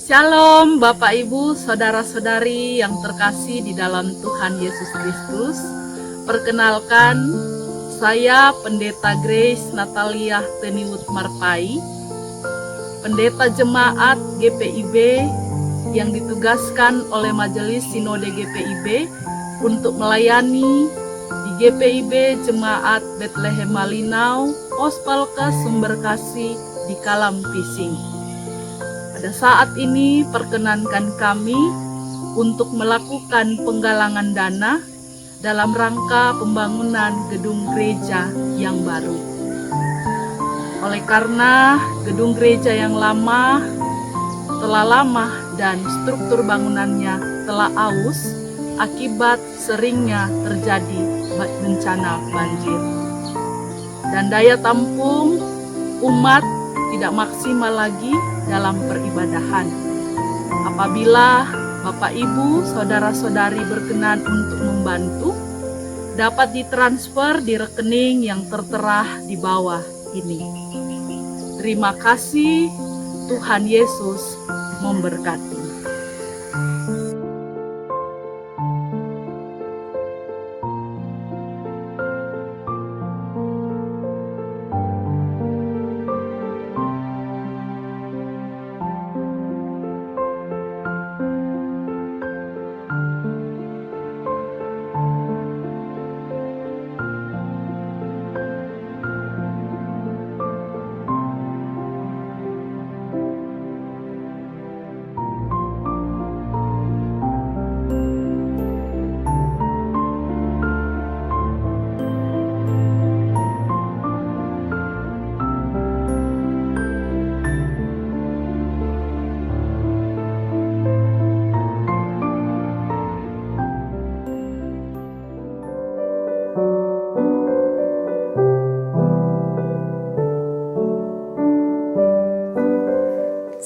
Shalom Bapak Ibu, Saudara-saudari yang terkasih di dalam Tuhan Yesus Kristus. Perkenalkan, saya Pendeta Grace Natalia Teniwut Marpai, Pendeta Jemaat GPIB yang ditugaskan oleh Majelis Sinode GPIB untuk melayani di GPIB Jemaat Bethlehem Malinau, Ospalka Sumberkasih di Kalam Pising. Pada saat ini perkenankan kami untuk melakukan penggalangan dana dalam rangka pembangunan gedung gereja yang baru. Oleh karena gedung gereja yang lama telah lama dan struktur bangunannya telah aus akibat seringnya terjadi bencana banjir. Dan daya tampung umat tidak maksimal lagi dalam peribadahan. Apabila Bapak Ibu, Saudara-saudari berkenan untuk membantu, dapat ditransfer di rekening yang tertera di bawah ini. Terima kasih, Tuhan Yesus memberkati.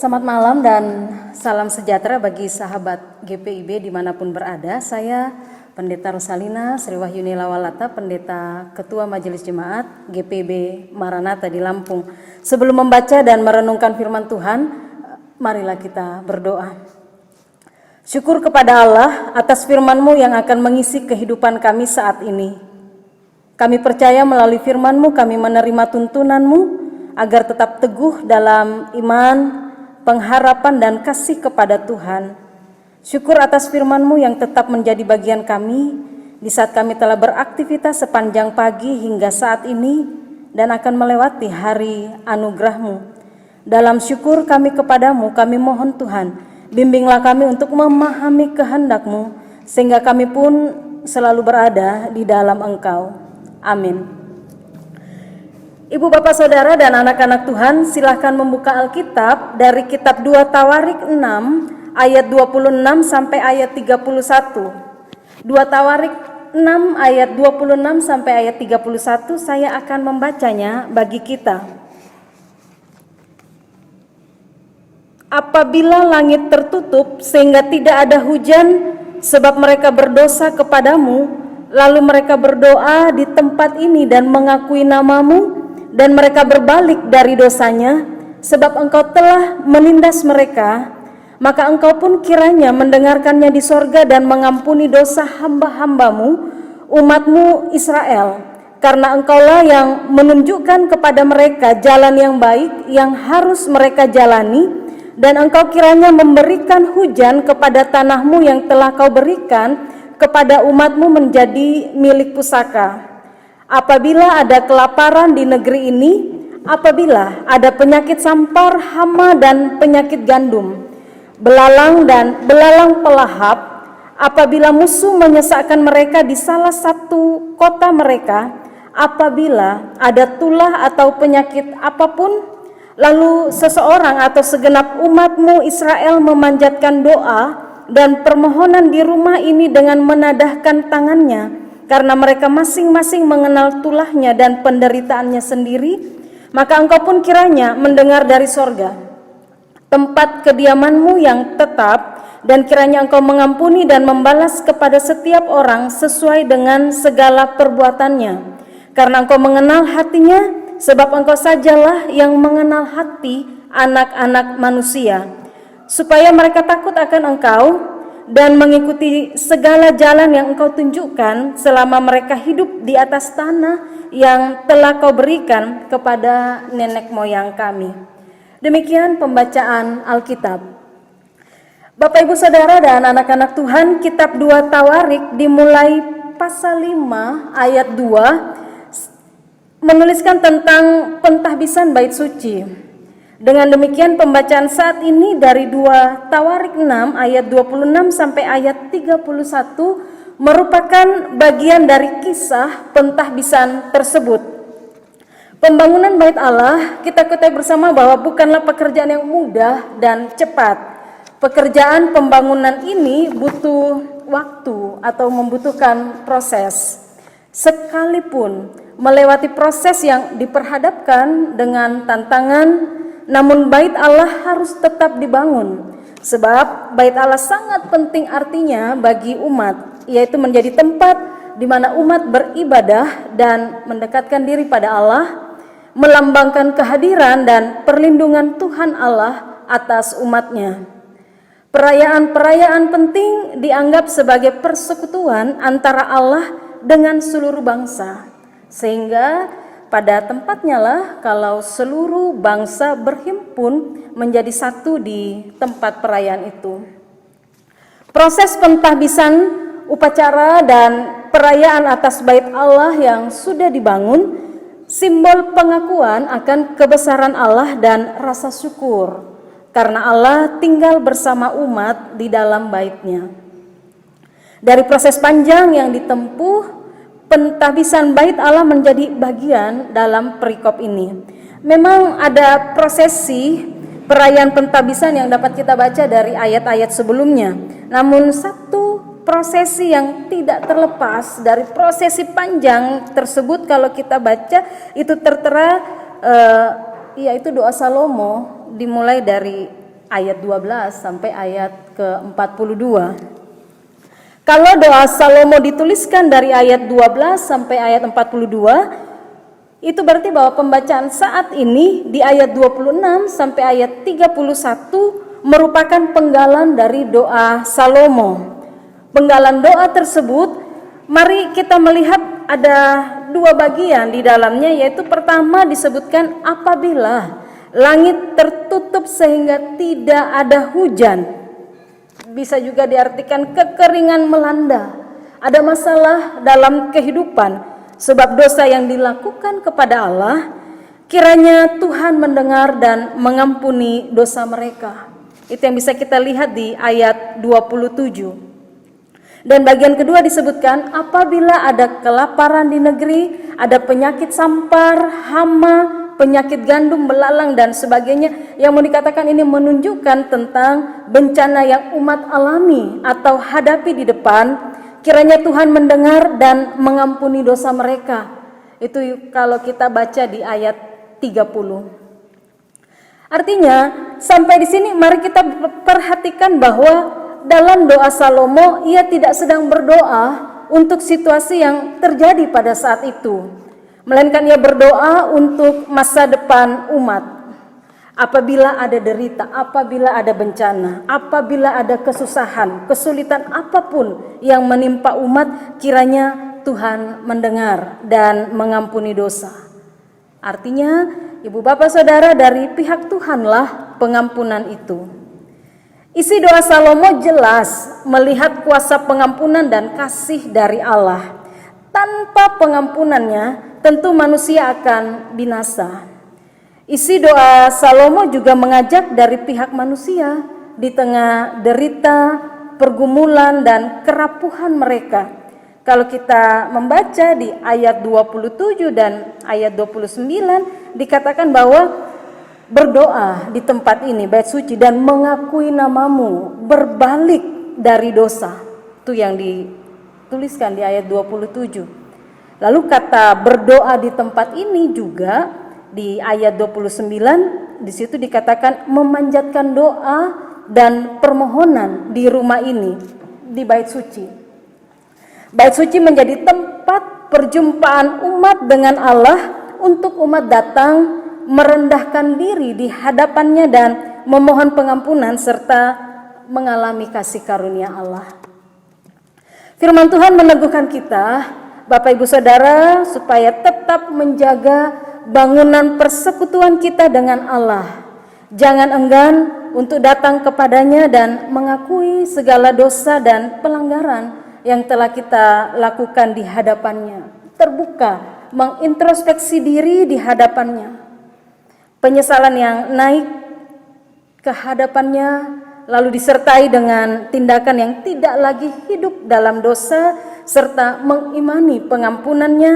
Selamat malam dan salam sejahtera bagi sahabat GPIB dimanapun berada. Saya Pendeta Rosalina Sri Wahyuni Lawalata, Pendeta Ketua Majelis Jemaat GPIB Maranatha di Lampung. Sebelum membaca dan merenungkan firman Tuhan, marilah kita berdoa. Syukur kepada Allah atas firman-Mu yang akan mengisi kehidupan kami saat ini. Kami percaya melalui firman-Mu kami menerima tuntunan-Mu agar tetap teguh dalam iman, pengharapan dan kasih kepada Tuhan. Syukur atas firman-Mu yang tetap menjadi bagian kami di saat kami telah beraktivitas sepanjang pagi hingga saat ini dan akan melewati hari anugerah-Mu. Dalam syukur kami kepadamu, kami mohon Tuhan, bimbinglah kami untuk memahami kehendak-Mu sehingga kami pun selalu berada di dalam Engkau. Amin. Ibu, Bapak, Saudara, dan anak-anak Tuhan, silahkan membuka Alkitab dari kitab 2 Tawarik 6 ayat 26 sampai ayat 31. 2 Tawarik 6 ayat 26 sampai ayat 31, saya akan membacanya bagi kita. Apabila langit tertutup sehingga tidak ada hujan sebab mereka berdosa kepadamu, lalu mereka berdoa di tempat ini dan mengakui namamu, dan mereka berbalik dari dosanya, sebab engkau telah menindas mereka, maka engkau pun kiranya mendengarkannya di sorga dan mengampuni dosa hamba-hambamu, umatmu Israel, karena engkaulah yang menunjukkan kepada mereka jalan yang baik yang harus mereka jalani, dan engkau kiranya memberikan hujan kepada tanahmu yang telah kau berikan kepada umatmu menjadi milik pusaka. Apabila ada kelaparan di negeri ini, apabila ada penyakit sampar, hama dan penyakit gandum, belalang dan belalang pelahap, apabila musuh menyesakkan mereka di salah satu kota mereka, apabila ada tulah atau penyakit apapun, lalu seseorang atau segenap umatmu Israel memanjatkan doa dan permohonan di rumah ini dengan menadahkan tangannya, karena mereka masing-masing mengenal tulahnya dan penderitaannya sendiri, maka engkau pun kiranya mendengar dari sorga, tempat kediamanmu yang tetap, dan kiranya engkau mengampuni dan membalas kepada setiap orang sesuai dengan segala perbuatannya. Karena engkau mengenal hatinya, sebab engkau sajalah yang mengenal hati anak-anak manusia. supaya mereka takut akan Engkau dan mengikuti segala jalan yang Engkau tunjukkan selama mereka hidup di atas tanah yang telah Kau berikan kepada nenek moyang kami. Demikian pembacaan Alkitab. Bapak Ibu Saudara dan anak-anak Tuhan, kitab 2 Tawarik dimulai pasal 5 ayat 2 menuliskan tentang pentahbisan bait suci. Dengan demikian pembacaan saat ini dari 2 Tawarik 6 ayat 26 sampai ayat 31 merupakan bagian dari kisah pentahbisan tersebut. Pembangunan bait Allah, kita ketahui bersama bahwa bukanlah pekerjaan yang mudah dan cepat. Pekerjaan pembangunan ini butuh waktu atau membutuhkan proses. Sekalipun melewati proses yang diperhadapkan dengan tantangan, namun bait Allah harus tetap dibangun. Sebab bait Allah sangat penting artinya bagi umat, yaitu menjadi tempat di mana umat beribadah dan mendekatkan diri pada Allah, melambangkan kehadiran dan perlindungan Tuhan Allah atas umatnya. Perayaan-perayaan penting dianggap sebagai persekutuan antara Allah dengan seluruh bangsa, sehingga pada tempatnya lah kalau seluruh bangsa berhimpun menjadi satu di tempat perayaan itu. Proses pentahbisan, upacara dan perayaan atas bait Allah yang sudah dibangun simbol pengakuan akan kebesaran Allah dan rasa syukur karena Allah tinggal bersama umat di dalam bait-Nya. Dari proses panjang yang ditempuh, pentahbisan bait Allah menjadi bagian dalam perikop ini. Memang ada prosesi perayaan pentahbisan yang dapat kita baca dari ayat-ayat sebelumnya. Namun satu prosesi yang tidak terlepas dari prosesi panjang tersebut kalau kita baca itu tertera yaitu doa Salomo dimulai dari ayat 12 sampai ayat ke-42. Kalau doa Salomo dituliskan dari ayat 12 sampai ayat 42, itu berarti bahwa pembacaan saat ini di ayat 26 sampai ayat 31 merupakan penggalan dari doa Salomo. Penggalan doa tersebut, mari kita melihat ada dua bagian di dalamnya, yaitu pertama disebutkan apabila langit tertutup sehingga tidak ada hujan. Bisa juga diartikan kekeringan melanda. Ada masalah dalam kehidupan sebab dosa yang dilakukan kepada Allah, kiranya Tuhan mendengar dan mengampuni dosa mereka. Itu yang bisa kita lihat di ayat 27. Dan bagian kedua disebutkan apabila ada kelaparan di negeri, ada penyakit sampar, hama, penyakit gandum, belalang dan sebagainya, yang mau dikatakan ini menunjukkan tentang bencana yang umat alami atau hadapi di depan, kiranya Tuhan mendengar dan mengampuni dosa mereka. Itu kalau kita baca di ayat 30. Artinya sampai di sini mari kita perhatikan bahwa dalam doa Salomo ia tidak sedang berdoa untuk situasi yang terjadi pada saat itu, melainkan ia berdoa untuk masa depan umat. Apabila ada derita, apabila ada bencana, apabila ada kesusahan, kesulitan apapun yang menimpa umat, kiranya Tuhan mendengar dan mengampuni dosa. Artinya, Ibu Bapak Saudara, dari pihak Tuhanlah pengampunan itu. Isi doa Salomo jelas melihat kuasa pengampunan dan kasih dari Allah. Tanpa pengampunannya, tentu manusia akan binasa. Isi doa Salomo juga mengajak dari pihak manusia di tengah derita, pergumulan dan kerapuhan mereka. Kalau kita membaca di ayat 27 dan ayat 29 dikatakan bahwa berdoa di tempat ini bait suci dan mengakui namamu, berbalik dari dosa. Itu yang dituliskan di ayat 27. Lalu kata berdoa di tempat ini juga di ayat 29 di situ dikatakan memanjatkan doa dan permohonan di rumah ini, di bait suci. Bait suci menjadi tempat perjumpaan umat dengan Allah untuk umat datang merendahkan diri di hadapannya dan memohon pengampunan serta mengalami kasih karunia Allah. Firman Tuhan meneguhkan kita, Bapak Ibu Saudara, supaya tetap menjaga bangunan persekutuan kita dengan Allah. Jangan enggan untuk datang kepadanya dan mengakui segala dosa dan pelanggaran yang telah kita lakukan di hadapannya. Terbuka, mengintrospeksi diri di hadapannya. Penyesalan yang naik ke hadapannya lalu disertai dengan tindakan yang tidak lagi hidup dalam dosa serta mengimani pengampunannya,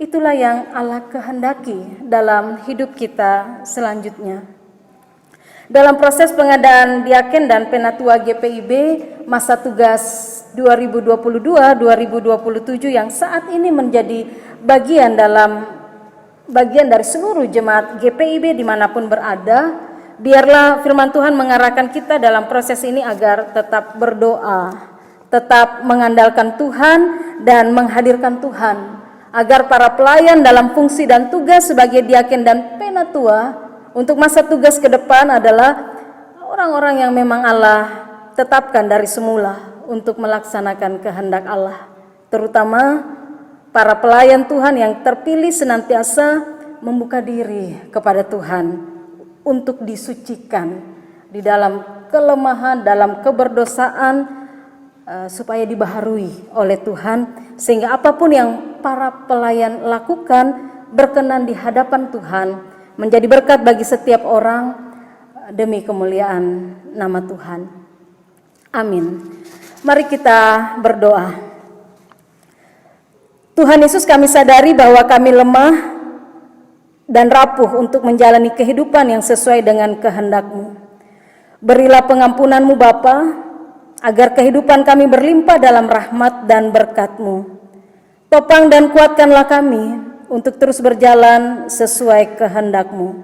itulah yang Allah kehendaki dalam hidup kita selanjutnya. Dalam proses pengadaan diaken dan penatua GPIB masa tugas 2022-2027 yang saat ini menjadi bagian dari seluruh jemaat GPIB dimanapun berada, biarlah firman Tuhan mengarahkan kita dalam proses ini agar tetap berdoa, tetap mengandalkan Tuhan dan menghadirkan Tuhan, agar para pelayan dalam fungsi dan tugas sebagai diaken dan penatua untuk masa tugas ke depan adalah orang-orang yang memang Allah tetapkan dari semula untuk melaksanakan kehendak Allah, terutama para pelayan Tuhan yang terpilih senantiasa membuka diri kepada Tuhan untuk disucikan di dalam kelemahan, dalam keberdosaan, supaya dibaharui oleh Tuhan, sehingga apapun yang para pelayan lakukan berkenan di hadapan Tuhan, menjadi berkat bagi setiap orang demi kemuliaan nama Tuhan. Amin. Mari kita berdoa. Tuhan Yesus, kami sadari bahwa kami lemah dan rapuh untuk menjalani kehidupan yang sesuai dengan kehendak-Mu. Berilah pengampunan-Mu Bapa, agar kehidupan kami berlimpah dalam rahmat dan berkat-Mu. Topang dan kuatkanlah kami untuk terus berjalan sesuai kehendak-Mu.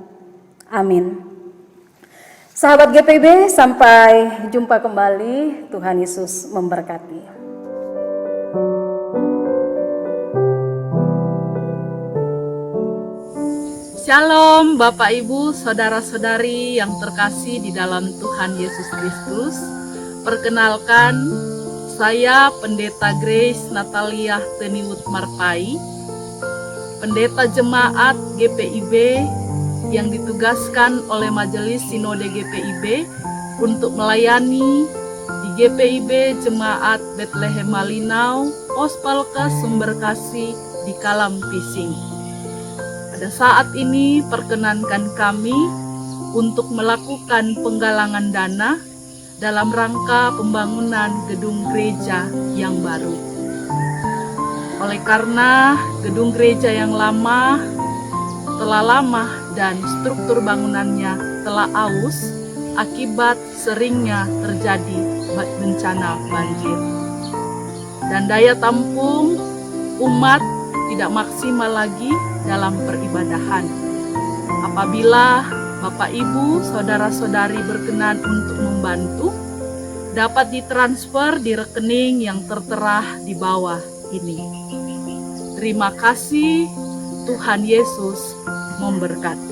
Amin. Sahabat GPIB, sampai jumpa kembali. Tuhan Yesus memberkati. Shalom Bapak Ibu, Saudara-saudari yang terkasih di dalam Tuhan Yesus Kristus. Perkenalkan, saya Pendeta Grace Natalia Teniwut Marpai, Pendeta Jemaat GPIB yang ditugaskan oleh Majelis Sinode GPIB untuk melayani di GPIB Jemaat Bethlehem Malinau, Pos Palka Sumberkasih di Kalam Pising. Pada saat ini perkenankan kami untuk melakukan penggalangan dana dalam rangka pembangunan gedung gereja yang baru. Oleh karena gedung gereja yang lama telah lama dan struktur bangunannya telah aus akibat seringnya terjadi bencana banjir. Dan daya tampung umat tidak maksimal lagi dalam peribadahan. Apabila Bapak Ibu, Saudara-saudari berkenan untuk membantu, dapat ditransfer di rekening yang tertera di bawah ini. Terima kasih, Tuhan Yesus memberkati.